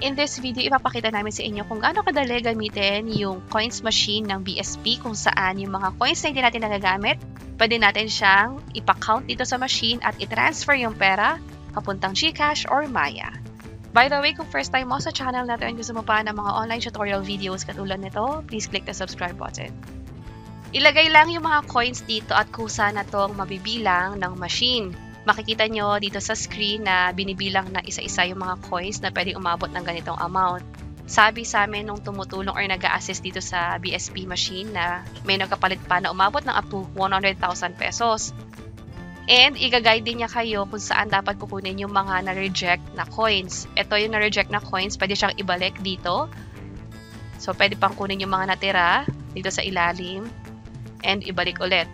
In this video, ipapakita namin sa inyo kung gaano kadali gamitin yung coins machine ng BSP, kung saan yung mga coins na hindi natin nagagamit, pwede natin siyang ipa-count dito sa machine at i-transfer yung pera papuntang GCash or Maya. By the way, kung first time mo sa channel natin, gusto mo pa ng mga online tutorial videos katulad nito, please click the subscribe button. Ilagay lang yung mga coins dito at kusa na itong mabibilang ng machine. Makikita nyo dito sa screen na binibilang na isa-isa yung mga coins na pwedeng umabot ng ganitong amount. Sabi sa amin nung tumutulong or nag-a-assist dito sa BSP machine na may nagkapalit pa na umabot ng up to 100,000 pesos. And i-guide din niya kayo kung saan dapat kukunin yung mga na-reject na coins. Ito yung na-reject na coins, pwede siyang ibalik dito. So pwede pang kunin yung mga natira dito sa ilalim and ibalik ulit.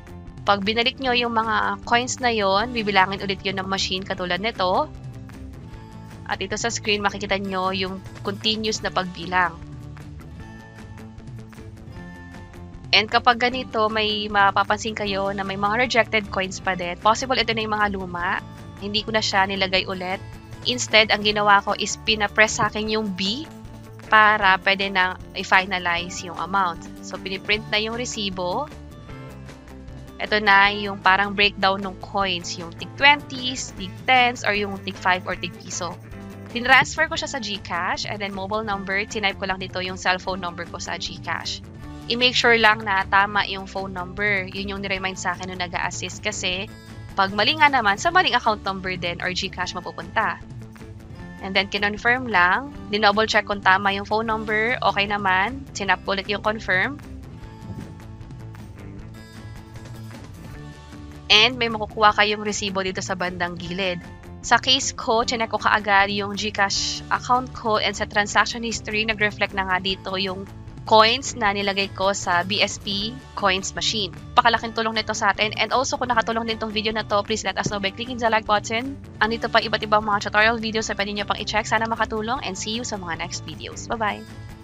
Pag binalik nyo yung mga coins na yon, bibilangin ulit yun ng machine katulad nito. At ito sa screen, makikita nyo yung continuous na pagbilang. And kapag ganito, may mapapansin kayo na may mga rejected coins pa din. Possible ito na yung mga luma. Hindi ko na siya nilagay ulit. Instead, ang ginawa ko is pinapress sa akin yung B para pwede na i-finalize yung amount. So, piniprint na yung resibo. Ito na yung parang breakdown ng coins, yung tig 20s, tig 10s, or yung tig 5 or tig piso. Tinransfer ko siya sa GCash and then mobile number, tinype ko lang dito yung cellphone number ko sa GCash. I-make sure lang na tama yung phone number. Yun yung niremind sa akin nung nag-a-assist kasi pag mali nga naman, sa maling account number din or GCash mapupunta. And then kinonfirm lang, dinouble check kung tama yung phone number, okay naman, sinap ulit yung confirm. And may makukuha kayong resibo dito sa bandang gilid. Sa case ko, chinek ko kaagad yung GCash account ko and sa transaction history, nag-reflect na nga dito yung coins na nilagay ko sa BSP coins machine. Pakalaking tulong nito sa atin. And also, kung nakatulong din tong video na to, please let us know by clicking the like button. Andito pa iba't ibang mga tutorial videos na pwede nyo pang i-check. Sana makatulong and see you sa mga next videos. Bye-bye!